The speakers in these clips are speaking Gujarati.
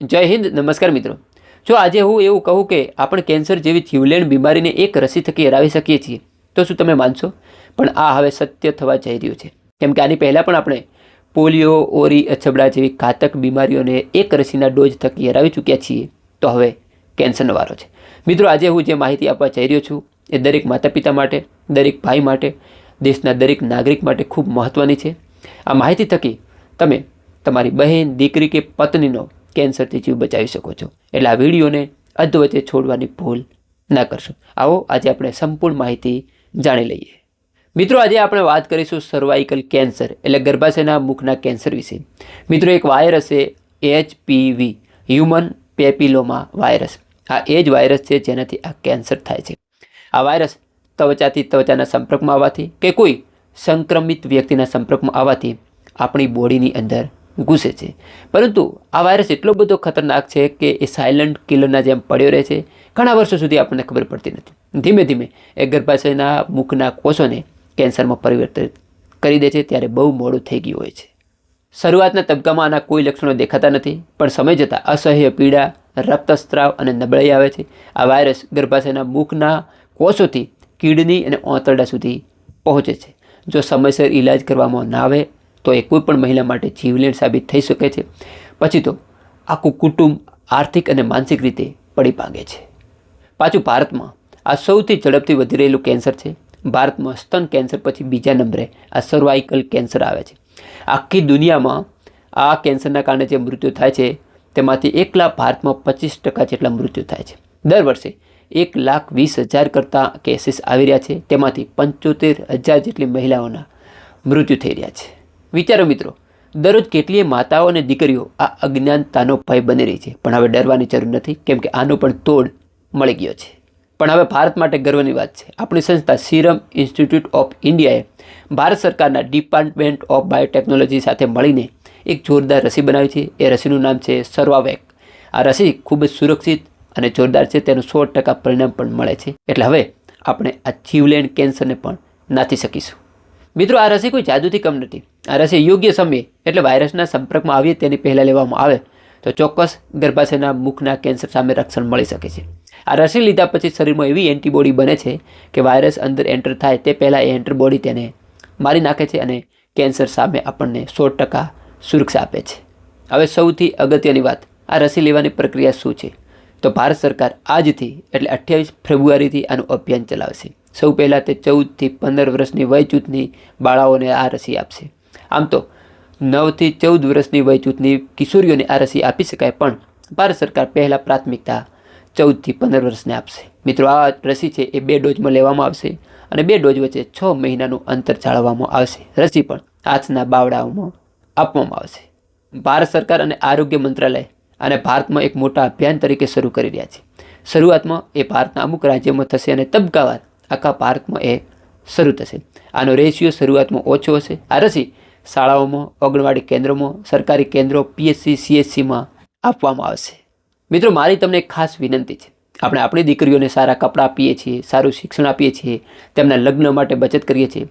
જય હિન્દ, નમસ્કાર મિત્રો। જો આજે હું એવું કહું કે આપણે કેન્સર જેવી જીવલેણ બીમારીને એક રસી થકી હરાવી શકીએ છીએ તો શું તમે માનશો? પણ આ હવે સત્ય થવા જઈ રહ્યું છે, કેમ કે આની પહેલાં પણ આપણે પોલિયો, ઓરી, અછબડા જેવી ઘાતક બીમારીઓને એક રસીના ડોઝ થકી હરાવી ચૂક્યા છીએ। તો હવે કેન્સરનો વારો છે। મિત્રો, આજે હું જે માહિતી આપવા જઈ રહ્યો છું એ દરેક માતા પિતા માટે, દરેક ભાઈ માટે, દેશના દરેક નાગરિક માટે ખૂબ મહત્ત્વની છે। આ માહિતી થકી તમે તમારી બહેન, દીકરી કે પત્નીનો કેન્સરથી જીવ બચાવી શકો છો। એટલે આ વિડીયોને અધવચ્ચે છોડવાની ભૂલ ના કરશો। આવો આજે આપણે સંપૂર્ણ માહિતી જાણી લઈએ। મિત્રો, આજે આપણે વાત કરીશું સર્વાઇકલ કેન્સર એટલે ગર્ભાશયના મુખના કેન્સર વિશે। મિત્રો, એક વાયરસ છે HPV, હ્યુમન પેપિલોમા વાયરસ। આ એ જ વાયરસ છે જેનાથી આ કેન્સર થાય છે। આ વાયરસ ત્વચાથી ત્વચાના સંપર્કમાં આવવાથી કે કોઈ સંક્રમિત વ્યક્તિના સંપર્કમાં આવવાથી આપણી બોડીની અંદર ઘૂસે છે, પરંતુ આ વાયરસ એટલો બધો ખતરનાક છે કે એ સાયલન્ટ કિલરના જેમ પડ્યો રહે છે। ઘણા વર્ષો સુધી આપણને ખબર પડતી નથી। ધીમે ધીમે એ ગર્ભાશયના મુખના કોષોને કેન્સરમાં પરિવર્તિત કરી દે છે, ત્યારે બહુ મોડું થઈ ગયું હોય છે। શરૂઆતના તબક્કામાં આના કોઈ લક્ષણો દેખાતા નથી, પણ સમય જતાં અસહ્ય પીડા, રક્તસ્રાવ અને નબળાઈ આવે છે। આ વાયરસ ગર્ભાશયના મુખના કોષોથી કિડની અને આંતરડા સુધી પહોંચે છે। જો સમયસર ઇલાજ કરવામાં ના આવે તો એ કોઈ પણ મહિલા માટે જીવલેણ સાબિત થઈ શકે છે। પછી તો આખું કુટુંબ આર્થિક અને માનસિક રીતે પડી ભાંગે છે। પાછું ભારતમાં આ સૌથી ઝડપથી વધી રહેલું કેન્સર છે। ભારતમાં સ્તન કેન્સર પછી બીજા નંબરે આ સર્વાઇકલ કેન્સર આવે છે। આખી દુનિયામાં આ કેન્સરના કારણે જે મૃત્યુ થાય છે તેમાંથી એકલા ભારતમાં 25% જેટલા મૃત્યુ થાય છે। દર વર્ષે 1,20,000 કરતાં કેસીસ આવી રહ્યા છે, તેમાંથી 75,000 જેટલી મહિલાઓના મૃત્યુ થઈ રહ્યા છે। વિચારો મિત્રો, દરરોજ કેટલીય માતાઓ અને દીકરીઓ આ અજ્ઞાનતાનો ભય બની રહી છે, પણ હવે ડરવાની જરૂર નથી, કેમ કે આનો પણ તોડ મળી ગયો છે। પણ હવે ભારત માટે ગર્વની વાત છે, આપણી સંસ્થા સિરમ ઇન્સ્ટિટ્યૂટ ઓફ ઇન્ડિયાએ ભારત સરકારના ડિપાર્ટમેન્ટ ઓફ બાયોટેકનોલોજી સાથે મળીને એક જોરદાર રસી બનાવી છે। એ રસીનું નામ છે સર્વાવેક। આ રસી ખૂબ જ સુરક્ષિત અને જોરદાર છે, તેનું 100% પરિણામ પણ મળે છે। એટલે હવે આપણે આ જીવલેણ કેન્સરને પણ નાથી શકીશું। મિત્રો, આ રસી કોઈ જાદુથી કમ નથી। આ રસી યોગ્ય સમયે એટલે વાયરસના સંપર્કમાં આવીએ તેની પહેલાં લેવામાં આવે તો ચોક્કસ ગર્ભાશયના મુખના કેન્સર સામે રક્ષણ મળી શકે છે। આ રસી લીધા પછી શરીરમાં એવી એન્ટીબોડી બને છે કે વાયરસ અંદર એન્ટર થાય તે પહેલાં એ એન્ટીબોડી તેને મારી નાખે છે અને કેન્સર સામે આપણને 100% સુરક્ષા આપે છે। હવે સૌથી અગત્યની વાત, આ રસી લેવાની પ્રક્રિયા શું છે? તો ભારત સરકાર આજથી એટલે 28 ફેબ્રુઆરીથી આનું અભિયાન ચલાવશે। સૌ પહેલાં તે 14 થી 15 વર્ષની વય જૂથની બાળાઓને આ રસી આપશે। આમ તો 9 થી 14 વર્ષની વય જૂથની કિશોરીઓને આ રસી આપી શકાય, પણ ભારત સરકાર પહેલાં પ્રાથમિકતા 14 થી 15 વર્ષને આપશે। મિત્રો, આ રસી છે એ 2 ડોઝમાં લેવામાં આવશે અને 2 ડોઝ વચ્ચે 6 મહિનાનું અંતર જાળવવામાં આવશે। રસી પણ હાથના બાવડાઓમાં આપવામાં આવશે। ભારત સરકાર અને આરોગ્ય મંત્રાલય અને ભારતમાં એક મોટા અભિયાન તરીકે શરૂ કરી રહ્યા છે। શરૂઆતમાં એ ભારતના અમુક રાજ્યોમાં થશે અને તબક્કાવાર આખા ભારતમાં એ શરૂ થશે। આનો રેશિયો શરૂઆતમાં ઓછો હશે। આ રસી શાળાઓમાં, આંગણવાડી કેન્દ્રોમાં, સરકારી કેન્દ્રો, PHC, CHCમાં આપવામાં આવશે। મિત્રો, મારી તમને એક ખાસ વિનંતી છે, આપણે આપણી દીકરીઓને સારા કપડાં આપીએ છીએ, સારું શિક્ષણ આપીએ છીએ, તેમના લગ્ન માટે બચત કરીએ છીએ,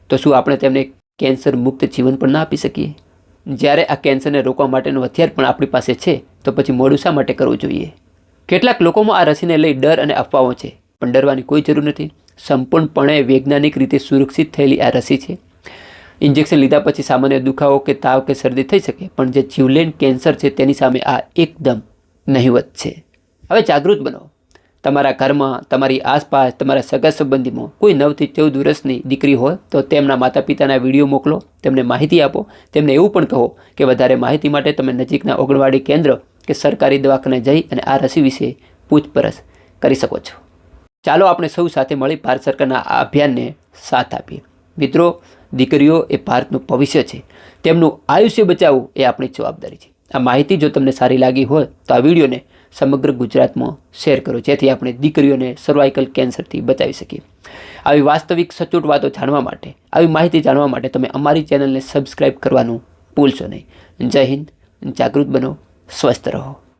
તો શું આપણે તેમને કેન્સર મુક્ત જીવન પણ ના આપી શકીએ? જ્યારે આ કેન્સરને રોકવા માટેનું હથિયાર પણ આપણી પાસે છે તો પછી મોડું શા માટે કરવું જોઈએ? કેટલાક લોકોમાં આ રસીને લઈ ડર અને અફવાઓ છે, પણ ડરવાની કોઈ જરૂર નથી। સંપૂર્ણપણે વૈજ્ઞાનિક રીતે સુરક્ષિત થયેલી આ રસી છે। ઇન્જેક્શન લીધા પછી સામાન્ય દુખાવો કે તાવ કે શરદી થઈ શકે, પણ જે જીવલેણ કેન્સર છે તેની સામે આ એકદમ નહિવત છે। હવે જાગૃત બનો। તમારા ઘરમાં, તમારી આસપાસ, તમારા સગા સંબંધીમાં કોઈ 9 થી 14 વર્ષની દીકરી હોય તો તેમના માતા પિતાના વિડીયો મોકલો, તેમને માહિતી આપો। તેમને એવું પણ કહો કે વધારે માહિતી માટે તમે નજીકના આંગણવાડી કેન્દ્ર કે સરકારી દવાખાને જઈ અને આ રસી વિશે પૂછપરછ કરી શકો છો। ચાલો આપણે સૌ સાથે મળી ભારત સરકારના આ અભિયાનને સાથ આપીએ। મિત્રો, દીકરીઓ એ ભારતનું ભવિષ્ય છે, તેમનું આયુષ્ય બચાવવું એ આપણી જવાબદારી છે। આ માહિતી જો તમને સારી લાગી હોય તો આ વિડીયોને સમગ્ર ગુજરાતમાં શેર કરો, જેથી આપણે દીકરીઓને સર્વાઇકલ કેન્સરથી બચાવી શકીએ। આવી વાસ્તવિક સચોટ વાતો જાણવા માટે, આવી માહિતી જાણવા માટે તમે અમારી ચેનલને સબસ્ક્રાઈબ કરવાનું ભૂલશો નહીં। જય હિન્દ, જાગૃત બનો, સ્વસ્થ રહો।